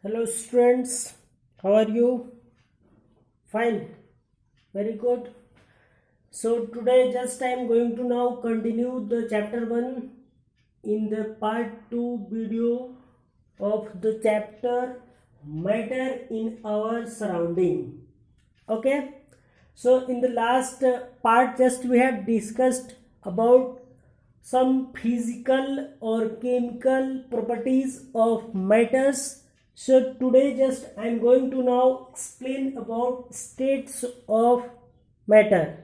Hello students, how are you? Fine, very good. So today just I am going to now continue the chapter 1 in the part 2 video of the chapter matter in our surrounding. Okay, so in the last part just we have discussed about some physical or chemical properties of matters. So today just I am going to now explain about states of matter.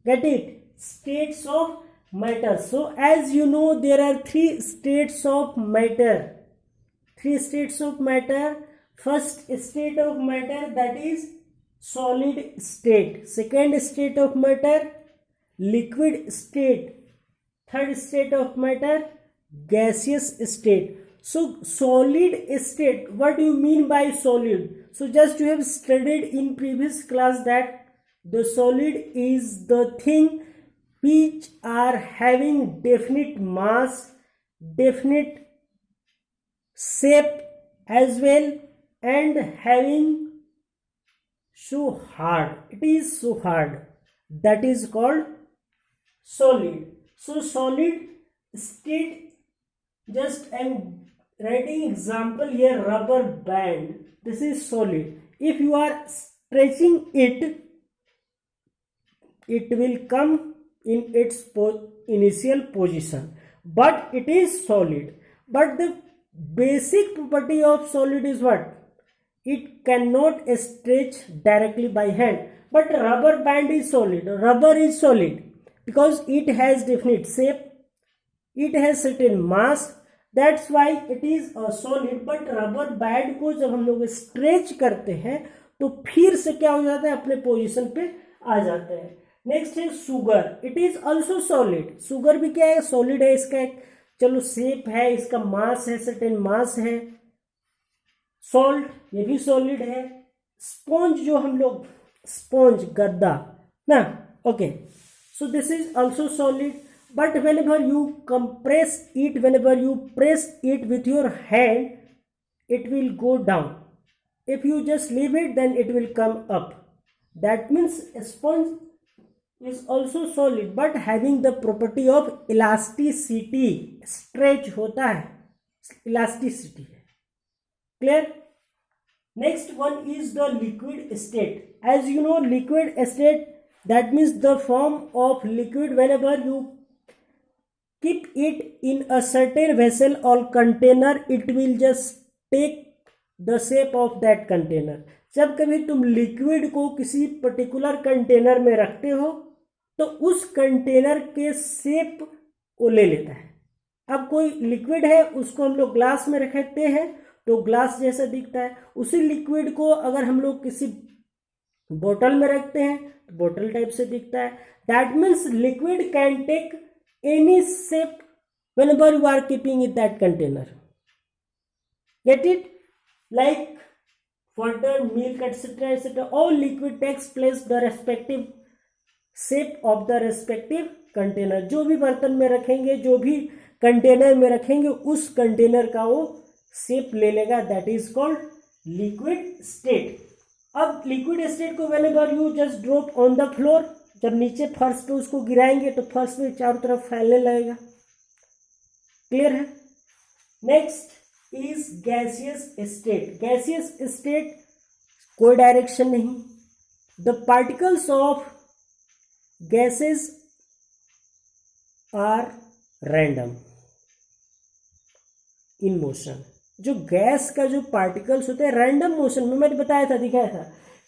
Get it? States of matter. So as you know, there are three states of matter. Three states of matter. First state of matter, that is solid state. Second state of matter, liquid state. Third state of matter, gaseous state. So solid state, what do you mean by solid? So just you have studied in previous class that the solid is the thing which are having definite mass, definite shape as well, and having so hard. It is so hard. That is called solid. So solid state, just I am writing example here, rubber band. This is solid. If you are stretching it, it will come in its initial position, but it is solid. But the basic property of solid is what? It cannot stretch directly by hand. But rubber band is solid. Rubber is solid because it has definite shape, it has certain mass, that's why it is a solid. But rubber band को जब हम लोग stretch करते हैं तो फिर से क्या हो जाता है, अपने पोजीशन पे आ जाता है. नेक्स्ट है sugar. It is also solid. Sugar भी क्या है, सॉलिड है. इसका एक चलो शेप है, इसका मास है, सर्टेन मास है. सॉल्ट ये भी सॉलिड है. स्पॉन्ज जो हम लोग, स्पॉन्ज गद्दा ना, okay, so this is also solid. But whenever you compress it, whenever you press it with your hand, it will go down. If you just leave it, then it will come up. That means a sponge is also solid but having the property of elasticity. Stretch होता है, elasticity. Clear? Next one is the liquid state. As you know, liquid state, that means the form of liquid whenever you keep it in a certain vessel or container, it will just take the shape of that container. जब कभी तुम liquid को किसी particular container में रखते हो तो उस कंटेनर के शेप को ले लेता है. अब कोई लिक्विड है, उसको हम लोग ग्लास में रखते हैं तो ग्लास जैसा दिखता है. उसी लिक्विड को अगर हम लोग किसी बोतल में रखते हैं तो बोतल टाइप से दिखता है. That means liquid can take any shape whenever you are keeping in that container. Get it? Like water, milk, etc., etc., all liquid takes place the respective shape of the respective container. जो भी बर्तन में रखेंगे, जो भी container में रखेंगे, उस कंटेनर का वो शेप ले लेगा. That is called liquid state. अब लिक्विड स्टेट को whenever you just drop on the floor, जब नीचे फर्श पे उसको गिराएंगे तो फर्श पे चारों तरफ फैलने लगेगा. क्लियर है? Next is gaseous state. Gaseous state कोई डायरेक्शन नहीं. The particles of gases are random in motion. जो गैस का जो पार्टिकल्स होते हैं रैंडम मोशन में, मैंने बताया था, दिखाया था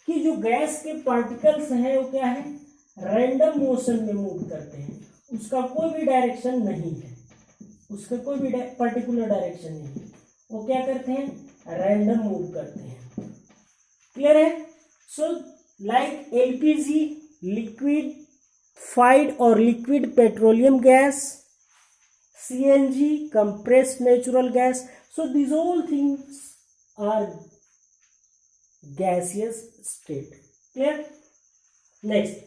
कि जो गैस के पार्टिकल्स हैं वो क्या है, रैंडम मोशन में मूव करते हैं. उसका कोई भी डायरेक्शन नहीं है, उसका कोई भी पर्टिकुलर डायरेक्शन नहीं है. वो क्या करते हैं, रैंडम मूव करते हैं. क्लियर है? So like LPG, liquefied और liquid petroleum gas, CNG, compressed natural gas. So these all things are gaseous state. Clear? Next,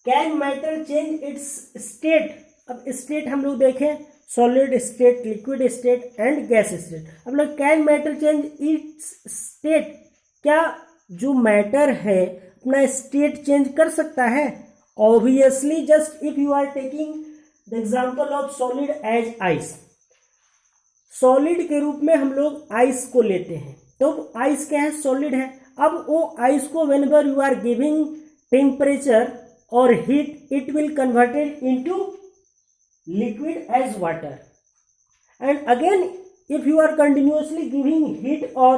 can matter change its state? अब state हम लोग देखें, solid state, liquid state and gas state. अब लोग can matter change it's state, क्या जो matter है अपना स्टेट चेंज कर सकता है? Obviously, just if you are taking the example of solid as ice. Solid के रूप में हम लोग आइस को लेते हैं, तो आइस क्या है? सॉलिड है. अब वो आइस को whenever you are giving temperature और heat, it will converted into liquid as water. And again if you are continuously giving heat or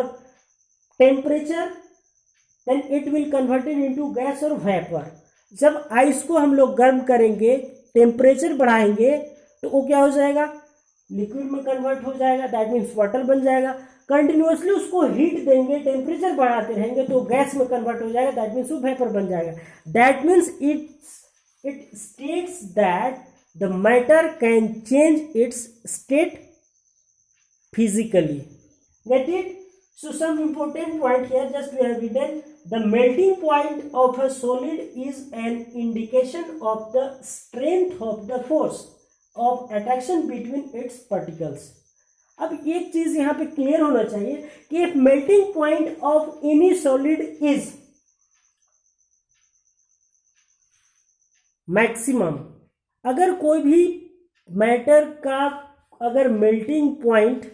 temperature, then it will converted into gas or vapor. जब ice को हम लोग गर्म करेंगे, temperature बढ़ाएंगे, तो वो क्या हो जाएगा? लिक्विड में कन्वर्ट हो जाएगा, दैट मीन्स वाटर बन जाएगा. कंटिन्यूसली उसको हीट देंगे, टेम्परेचर बढ़ाते रहेंगे, तो गैस में कन्वर्ट हो जाएगा, दैट मीन्स वो वेपर बन जाएगा. That means it states that the matter can change it's state physically. Get it? So some important point here, just we have written, the melting point of a solid is an indication of the strength of the force of attraction between its particles. अब एक चीज यहाँ पे clear होना चाहिए कि if melting point of any solid is maximum, अगर कोई भी मैटर का अगर मेल्टिंग पॉइंट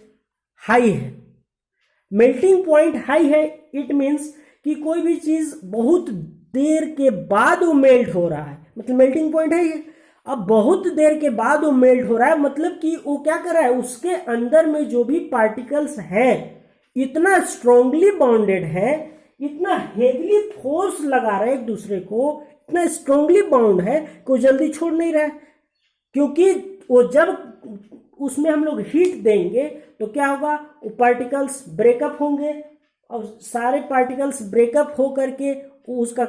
हाई है, मेल्टिंग पॉइंट हाई है, इट मीन्स कि कोई भी चीज बहुत देर के बाद वो मेल्ट हो रहा है, मतलब मेल्टिंग पॉइंट है ये. अब बहुत देर के बाद वो मेल्ट हो रहा है, मतलब कि वो क्या कर रहा है, उसके अंदर में जो भी पार्टिकल्स हैं इतना स्ट्रांगली बाउंडेड है, इतना हेवीली फोर्स लगा रहा है एक दूसरे को, इतना स्ट्रांगली बाउंड है कि वो जल्दी छोड़ नहीं रहा है. क्योंकि वो जब उसमें हम लोग हीट देंगे तो क्या होगा, वो पार्टिकल्स ब्रेकअप होंगे, और सारे पार्टिकल्स ब्रेकअप हो करके उसका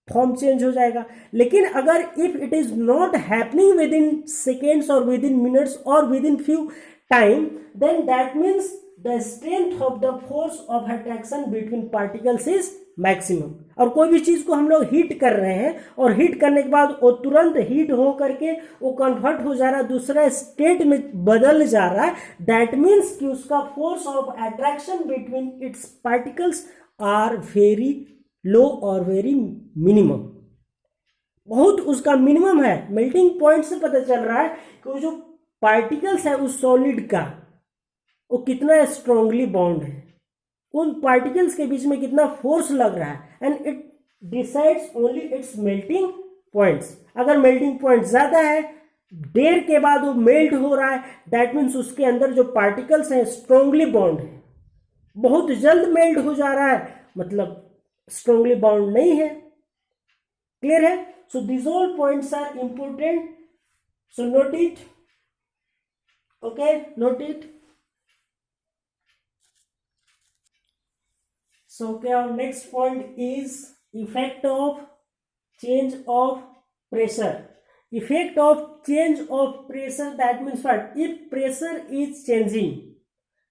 फॉर्म चेंज हो जाएगा. लेकिन अगर if it is not happening within seconds और विद इन मिनट्स और within few time, then that means the strength of the force of attraction between particles is maximum. और कोई भी चीज को हम लोग हीट कर रहे हैं और हीट करने के बाद वो तुरंत हीट हो करके वो कन्वर्ट हो जा रहा है, दूसरा स्टेट में बदल जा रहा है, दैट मीन्स कि उसका force of attraction between its particles are very low और वेरी मिनिमम. बहुत उसका मिनिमम है. मेल्टिंग पॉइंट से पता चल रहा है कि वो जो पार्टिकल्स है उस सॉलिड का वो कितना स्ट्रांगली बाउंड है, उन पार्टिकल्स के बीच में कितना फोर्स लग रहा है, and it decides only it's melting points. अगर मेल्टिंग पॉइंट ज्यादा है, देर के बाद वो मेल्ट हो रहा है, दैट मीन्स उसके अंदर जो पार्टिकल्स हैं स्ट्रांगली बाउंड है. बहुत जल्द मेल्ट हो जा रहा है, मतलब स्ट्रांगली बाउंड नहीं है. क्लियर है? So this all points are important, so note it. Okay, note it. So okay, our next point is effect of change of pressure. Effect of change of pressure, that means what? If pressure is changing,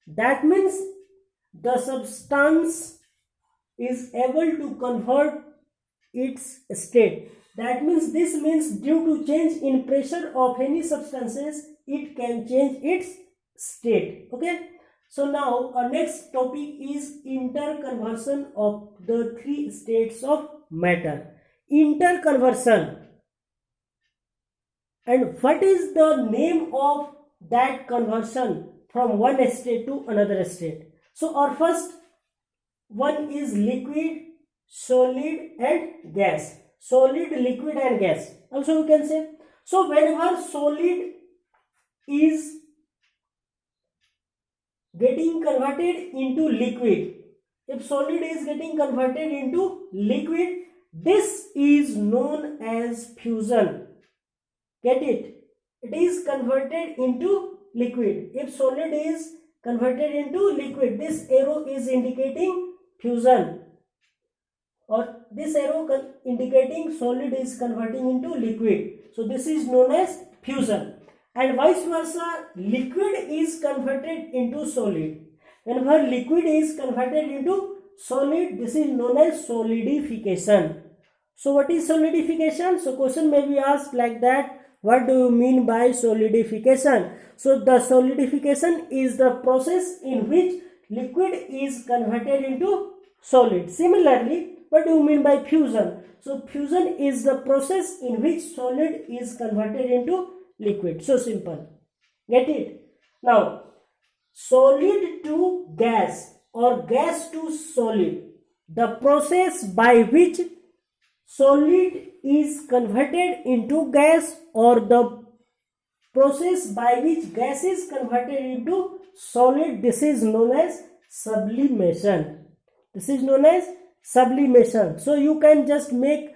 that means the substance is able to convert its state. That means this means due to change in pressure of any substances, it can change its state. Okay. So now our next topic is interconversion of the three states of matter. Interconversion, and what is the name of that conversion from one state to another state? So our first one is liquid, solid and gas. Solid, liquid and gas. Also you can say. So whenever solid is getting converted into liquid, if solid is getting converted into liquid, this is known as fusion. Get it? It is converted into liquid. If solid is converted into liquid, this arrow is indicating fusion, or this arrow indicating solid is converting into liquid. So this is known as fusion. And vice versa, liquid is converted into solid. Whenever liquid is converted into solid, this is known as solidification. So what is solidification? So question may be asked like that, What do you mean by solidification? So the solidification is the process in which liquid is converted into solid. Similarly, what do you mean by fusion? So fusion is the process in which solid is converted into liquid. So simple. Get it? Now, solid to gas or gas to solid, the process by which solid is converted into gas or the process by which gas is converted into solid, this is known as sublimation. This is known as sublimation. So you can just make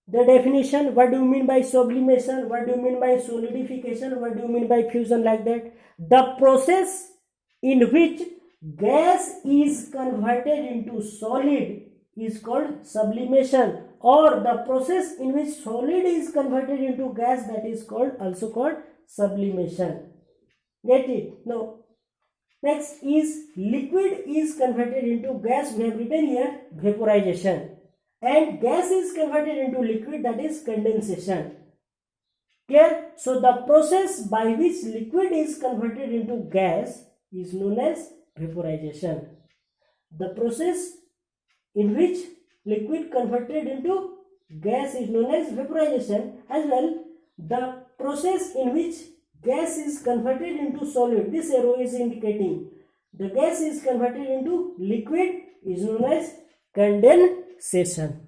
the definition. What do you mean by sublimation? What do you mean by solidification? What do you mean by fusion? Like that. The process in which gas is converted into solid is called sublimation, or the process in which solid is converted into gas, that is also called sublimation. Get it? No. Next is liquid is converted into gas. We have written here vaporization. And gas is converted into liquid, that is condensation. Clear? So the process by which liquid is converted into gas is known as vaporization. The process in which liquid converted into gas is known as vaporization. As well, the process in which gas is converted into solid, this arrow is indicating the gas is converted into liquid, is known as condensation.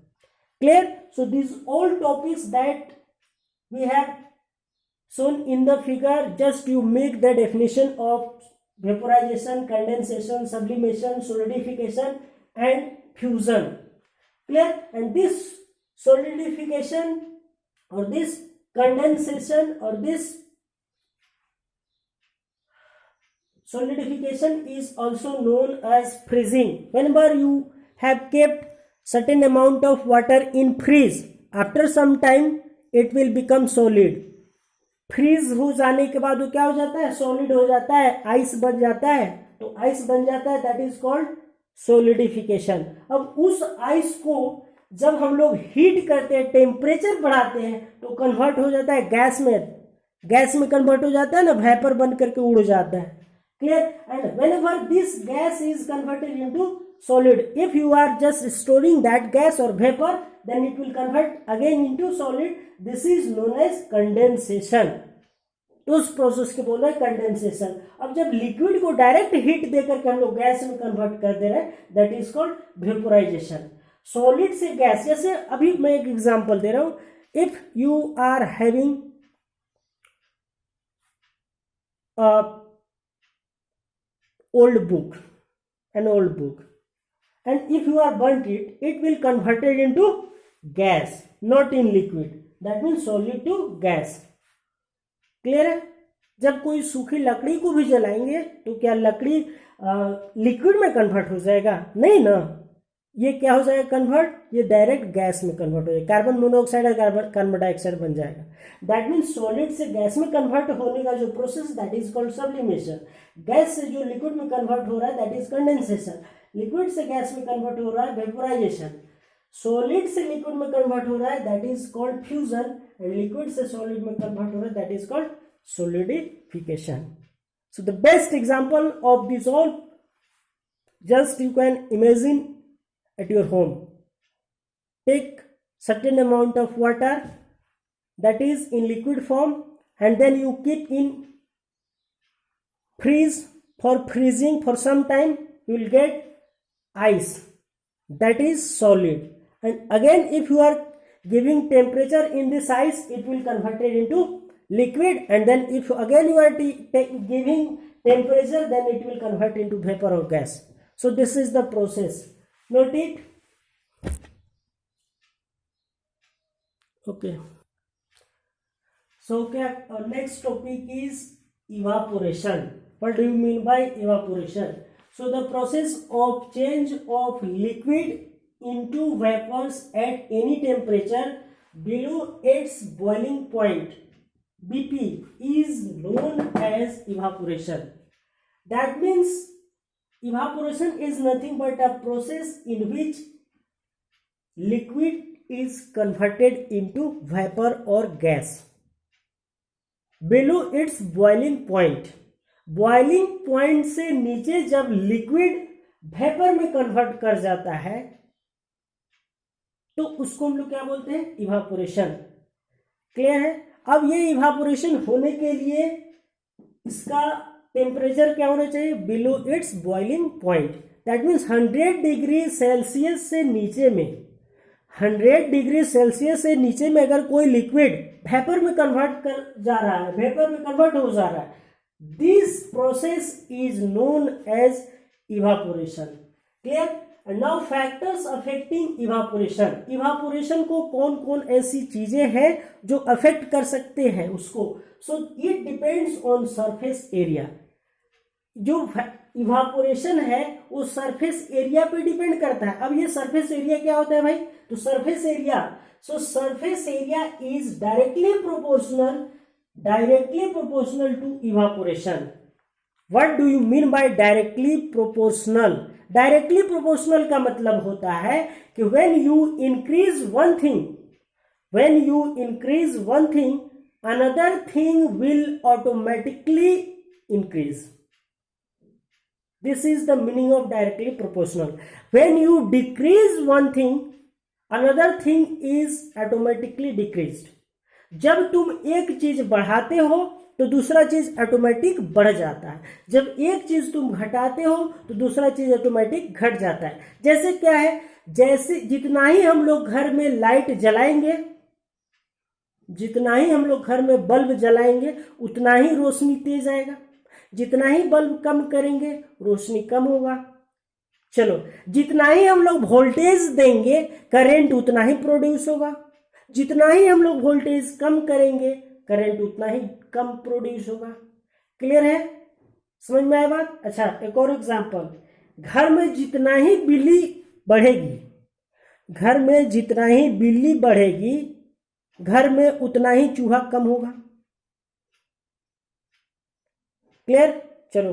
Clear? So these all topics that we have shown in the figure, just you make the definition of vaporization, condensation, sublimation, solidification and fusion. Clear? And this solidification or this condensation or this solidification is also known as freezing. Whenever you have kept certain amount of water in freeze, after some time it will become solid. Freeze हो जाने के बाद वो क्या हो जाता है? Solid हो जाता है, आइस बन जाता है. तो आइस बन जाता है, दैट इज कॉल्ड सोलिडिफिकेशन. अब उस आइस को जब हम लोग हीट करते हैं, टेम्परेचर बढ़ाते हैं, तो कन्वर्ट हो जाता है गैस में. गैस में कन्वर्ट हो जाता है ना, वेपर बन करके उड़ जाता है. Clear? And whenever this gas is converted into solid, if you are just storing that gas or vapor, then it will convert again into solid. This is known as condensation. तो उस process को बोला है condensation. अब जब liquid को direct heat देकर के हम लोग गैस में कन्वर्ट कर दे रहे हैं, that is called vaporization. Solid से गैस, जैसे अभी मैं एक एग्जांपल दे रहा हूं. If you are having old book, an old book, and if you are burnt it, it will converted into gas, not in liquid. That means solid to gas. Clear है? जब कोई सूखी लकड़ी को भी जलाएंगे तो क्या लकड़ी लिक्विड में कन्वर्ट हो जाएगा? नहीं ना. ये क्या हो जाएगा कन्वर्ट? ये डायरेक्ट गैस में कन्वर्ट हो जाएगा. कार्बन मोनोऑक्साइड और कार्बन डाइऑक्साइड बन जाएगा. दैट मीन्स सॉलिड से गैस में कन्वर्ट होने का जो process, that is called sublimation. Gas से जो लिक्विड में कन्वर्ट हो रहा है, दैट इज कंडेंसेशन. लिक्विड से गैस में कन्वर्ट हो रहा है, वेपोराइजेशन. सॉलिड से लिक्विड में कन्वर्ट हो रहा है, that is called fusion. And liquid से सॉलिड में कन्वर्ट हो रहा है, that is called solidification. So the best example of this all, just you can imagine at your home. Take certain amount of water that is in liquid form, and then you keep in freeze for freezing for some time. You will get ice, that is solid. And again, if you are giving temperature in this ice, it will convert it into liquid. And then if again you are giving temperature, then it will convert into vapor or gas. So this is the process. Note it. Okay. So our next topic is evaporation. What do you mean by evaporation? So the process of change of liquid into vapors at any temperature below its boiling point, BP, is known as evaporation. That means evaporation is nothing but a process in which liquid is converted into vapor or gas. Below it's boiling point. Boiling point से नीचे जब liquid vapour में convert कर जाता है तो उसको हम लोग क्या बोलते हैं, इवापोरेशन। क्लियर है। अब ये इवापोरेशन होने के लिए इसका टेम्परेचर क्या होना चाहिए, below it's boiling point. That means 100 degree Celsius से नीचे में, 100 डिग्री सेल्सियस से नीचे में अगर कोई लिक्विड वेपर में कन्वर्ट कर जा रहा है, वेपर में कन्वर्ट हो जा रहा है, this process is known as evaporation. Clear. Now factors affecting evaporation. Evaporation को कौन कौन ऐसी चीजें हैं जो अफेक्ट कर सकते हैं उसको। So it depends on surface area. जो इवापोरेशन है वो सरफेस एरिया पे डिपेंड करता है। अब ये सरफेस एरिया क्या होता है भाई, तो surface area, so surface area is directly proportional to evaporation. What do you mean by directly proportional. Directly proportional का मतलब होता है कि when you increase one thing another thing will automatically increase. This is the meaning of directly proportional. When you decrease one thing, another thing is automatically decreased. जब तुम एक चीज बढ़ाते हो तो दूसरा चीज ऑटोमेटिक बढ़ जाता है। जब एक चीज तुम घटाते हो तो दूसरा चीज ऑटोमेटिक घट जाता है। जैसे क्या है, जैसे जितना ही हम लोग घर में लाइट जलाएंगे, जितना ही हम लोग घर में बल्ब जलाएंगे उतना ही रोशनी तेज आएगा। जितना ही बल्ब कम करेंगे रोशनी कम होगा। चलो, जितना ही हम लोग वोल्टेज देंगे करंट उतना ही प्रोड्यूस होगा। जितना ही हम लोग वोल्टेज कम करेंगे करंट उतना ही कम प्रोड्यूस होगा। क्लियर है, समझ में आया बात। अच्छा, एक और एग्जांपल, घर में जितना ही बिल्ली बढ़ेगी, घर में जितना ही बिल्ली बढ़ेगी घर में उतना ही चूहा कम होगा। क्लियर। चलो,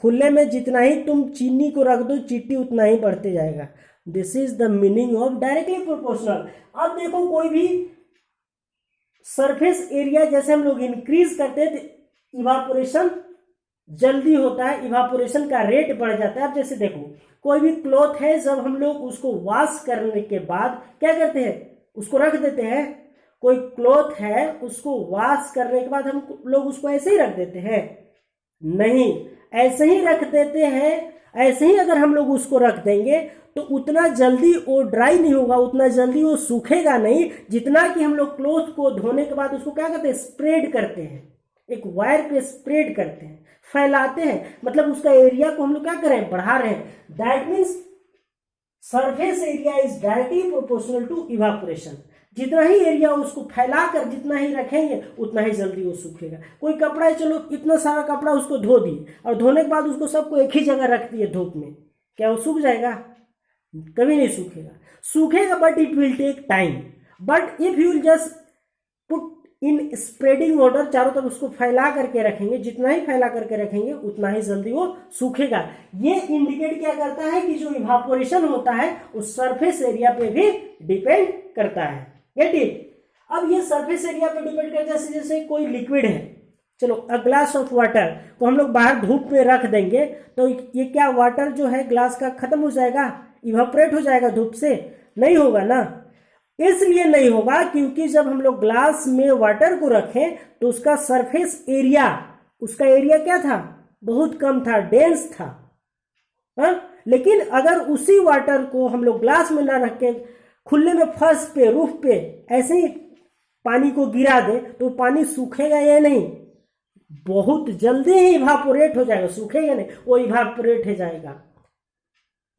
खुले में जितना ही तुम चीनी को रख दो चींटी उतना ही बढ़ते जाएगा। This is the meaning of directly proportional. अब देखो, कोई भी सरफेस एरिया जैसे हम लोग इंक्रीज करते हैं तो इवापोरेशन जल्दी होता है, इवापोरेशन का रेट बढ़ जाता है। अब जैसे देखो, कोई भी क्लॉथ है, जब हम लोग उसको वॉश करने के बाद क्या करते हैं, उसको रख देते हैं। कोई क्लॉथ है उसको वॉश करने के बाद हम लोग उसको ऐसे ही रख देते हैं, नहीं, ऐसे ही रख देते हैं। ऐसे ही अगर हम लोग उसको रख देंगे तो उतना जल्दी वो ड्राई नहीं होगा, उतना जल्दी वो सूखेगा नहीं, जितना कि हम लोग क्लॉथ को धोने के बाद उसको क्या करते हैं, स्प्रेड करते हैं, एक वायर पे स्प्रेड करते हैं, फैलाते हैं। मतलब उसका एरिया को हम लोग क्या कर रहे हैं, बढ़ा रहे हैं। That means surface area is directly proportional to evaporation. जितना ही एरिया उसको फैलाकर जितना ही रखेंगे उतना ही जल्दी वो सूखेगा। कोई कपड़ा है, चलो इतना सारा कपड़ा उसको धो दिए और धोने के बाद उसको सबको एक ही जगह रख दिए धूप में, क्या वो सूख जाएगा? कभी नहीं सूखेगा। सूखेगा but it will take time. But if you will just put in spreading water, चारों तरफ उसको फैला करके रखेंगे, जितना ही फैला करके रखेंगे उतना ही जल्दी वो सूखेगा। ये इंडिकेट क्या करता है कि जो इवापोरेशन होता है उस सरफेस एरिया पे भी डिपेंड करता है। Get it. अब ये सरफेस एरिया पे डिपेंड करता है। जैसे कोई लिक्विड है, चलो अ ग्लास ऑफ वाटर को हम लोग बाहर धूप में रख देंगे तो ये क्या वाटर जो है ग्लास का खत्म हो जाएगा, इवापोरेट हो जाएगा धूप से? नहीं होगा ना। इसलिए नहीं होगा क्योंकि जब हम लोग ग्लास में वाटर को रखें तो उसका सरफेस एरिया, उसका एरिया क्या था, बहुत कम था, डेंस था। लेकिन अगर उसी वाटर को हम लोग ग्लास में ना रख के खुले में फर्श पे, रूफ पे ऐसे ही पानी को गिरा दे तो पानी सूखेगा या नहीं? बहुत जल्दी ही इवापोरेट हो जाएगा, सूखेगा नहीं, वो इवापोरेट हो जाएगा।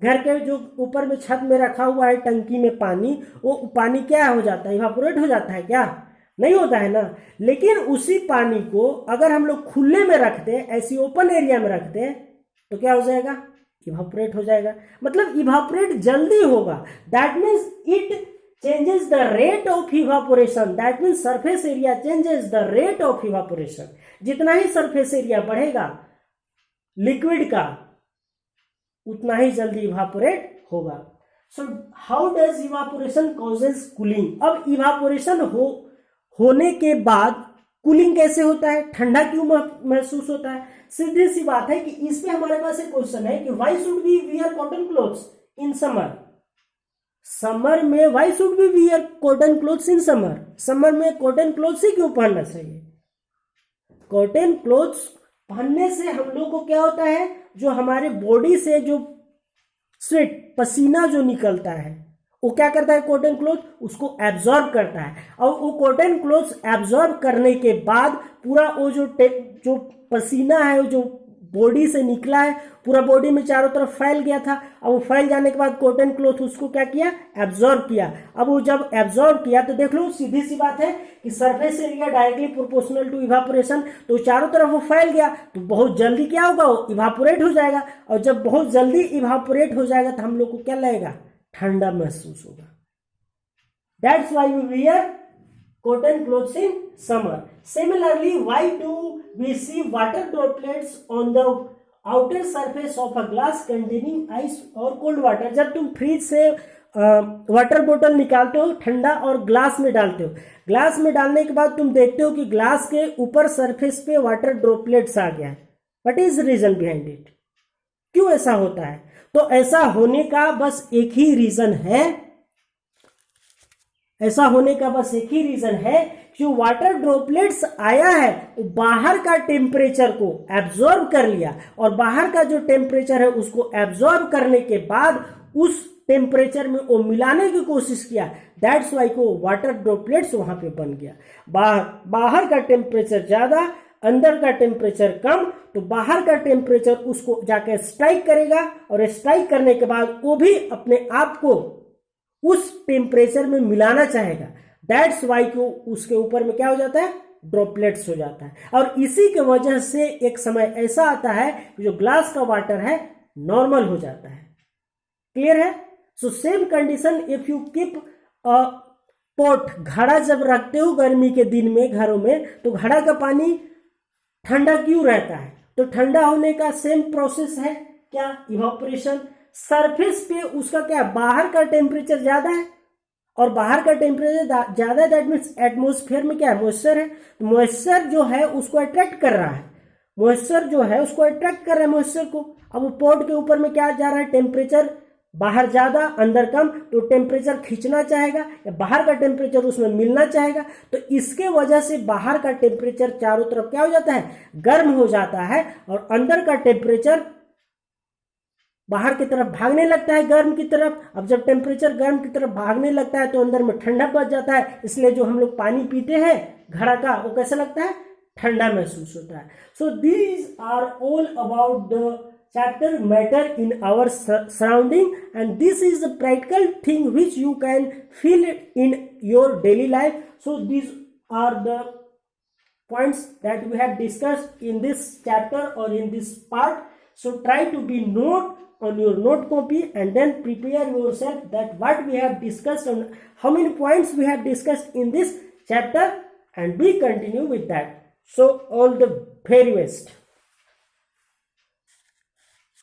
घर के जो ऊपर में छत में रखा हुआ है टंकी में पानी, वो पानी क्या हो जाता है, इवापोरेट हो जाता है क्या? नहीं होता है ना। लेकिन उसी पानी को अगर हम लोग खुले में रखते, ऐसी ओपन एरिया में रखते तो क्या हो जाएगा, इवापोरेट हो जाएगा। मतलब इवापोरेट जल्दी होगा। That means it changes the rate of evaporation. That means surface area changes the rate of evaporation. जितना ही सरफेस एरिया बढ़ेगा लिक्विड का उतना ही जल्दी इवापोरेट होगा। So how does evaporation causes cooling. अब इवापोरेशन होने के बाद कूलिंग कैसे होता है, ठंडा क्यों महसूस होता है? सीधी सी बात है कि इसमें हमारे पास एक क्वेश्चन है कि why should we wear cotton clothes in summer? Summer में why should we wear cotton clothes in summer? Summer में कॉटन क्लोथ्स ही क्यों पहनना चाहिए? कॉटन क्लोथ्स पहनने से हम लोग को क्या होता है, जो हमारे बॉडी से जो स्वेट पसीना जो निकलता है वो क्या करता है, कॉटन क्लोथ उसको एब्जॉर्ब करता है, और वो कॉटन क्लोथ एब्जॉर्ब करने के बाद पूरा वो जो पसीना है वो जो बॉडी से निकला है पूरा बॉडी में चारों तरफ फैल गया था, अब वो फैल जाने के बाद कॉटन क्लोथ उसको क्या किया, एब्जॉर्ब किया। अब वो जब एब्जॉर्ब किया तो देख लो सीधी सी बात है कि surface area directly proportional to evaporation, तो चारों तरफ वो फैल गया तो बहुत जल्दी क्या होगा, वो इवापोरेट हो जाएगा, और जब बहुत जल्दी इवापोरेट हो जाएगा तो हम लोग को क्या लगेगा, ठंडा महसूस होगा। That's why we wear cotton clothes in summer. Similarly, why do we see water droplets on the outer surface of a glass containing ice or cold water? जब तुम फ्रिज से वाटर बोतल निकालते हो ठंडा और ग्लास में डालते हो, ग्लास में डालने के बाद तुम देखते हो कि ग्लास के ऊपर सरफेस पे वाटर ड्रॉपलेट्स आ गया है। What is reason behind it? क्यों ऐसा होता है? तो ऐसा होने का बस एक ही रीजन है, ऐसा होने का बस एक ही रीजन है, जो वाटर ड्रॉपलेट्स आया है वो बाहर का टेम्परेचर को एब्जॉर्ब कर लिया, और बाहर का जो टेम्परेचर है उसको एब्जॉर्ब करने के बाद उस टेम्परेचर में वो मिलाने की कोशिश किया। दैट्स वाई को वाटर ड्रॉपलेट्स वहां पे बन गया। बाहर का टेम्परेचर ज्यादा, अंदर का टेम्परेचर कम, तो बाहर का टेम्परेचर उसको जाके स्ट्राइक करेगा, और स्ट्राइक करने के बाद वो भी अपने आप को उस टेम्परेचर में मिलाना चाहेगा। दैट्स वाई को उसके ऊपर में क्या हो जाता है, ड्रॉपलेट्स हो जाता है, और इसी के वजह से एक समय ऐसा आता है कि जो ग्लास का वाटर है नॉर्मल हो जाता है। क्लियर है? So same condition if you keep a pot, घड़ा जब रखते हो गर्मी के दिन में घरों में, तो घड़ा का पानी ठंडा क्यों रहता है? तो ठंडा होने का सेम प्रोसेस है, क्या, इवापोरेशन। सरफेस पे उसका क्या, बाहर का टेम्परेचर ज्यादा है, और बाहर का टेम्परेचर ज्यादा है, दैट मीन्स एटमॉस्फेयर में क्या है, मॉइस्चर है। मॉइस्चर जो है उसको अट्रैक्ट कर रहा है, मॉइस्चर जो है उसको अट्रैक्ट कर रहा है मॉइस्चर को। अब वो पॉट के ऊपर में क्या जा रहा है, टेम्परेचर बाहर ज्यादा अंदर कम, तो टेम्परेचर खींचना चाहेगा, या बाहर का टेम्परेचर उसमें मिलना चाहेगा, तो इसके वजह से बाहर का टेम्परेचर चारों तरफ क्या हो जाता है, गर्म हो जाता है, और अंदर का टेम्परेचर बाहर की तरफ भागने लगता है गर्म की तरफ। अब जब टेम्परेचर गर्म की तरफ भागने लगता है तो अंदर में ठंडा बच जाता है, इसलिए जो हम लोग पानी पीते हैं घड़ा का वो कैसा लगता है, ठंडा महसूस होता है। So these are all about the chapter matter in our surrounding, and this is the practical thing which you can feel in your daily life. So these are the points that we have discussed in this chapter or in this part. So try to be note on your note copy, and then prepare yourself that what we have discussed and how many points we have discussed in this chapter, and we continue with that. So all the very best.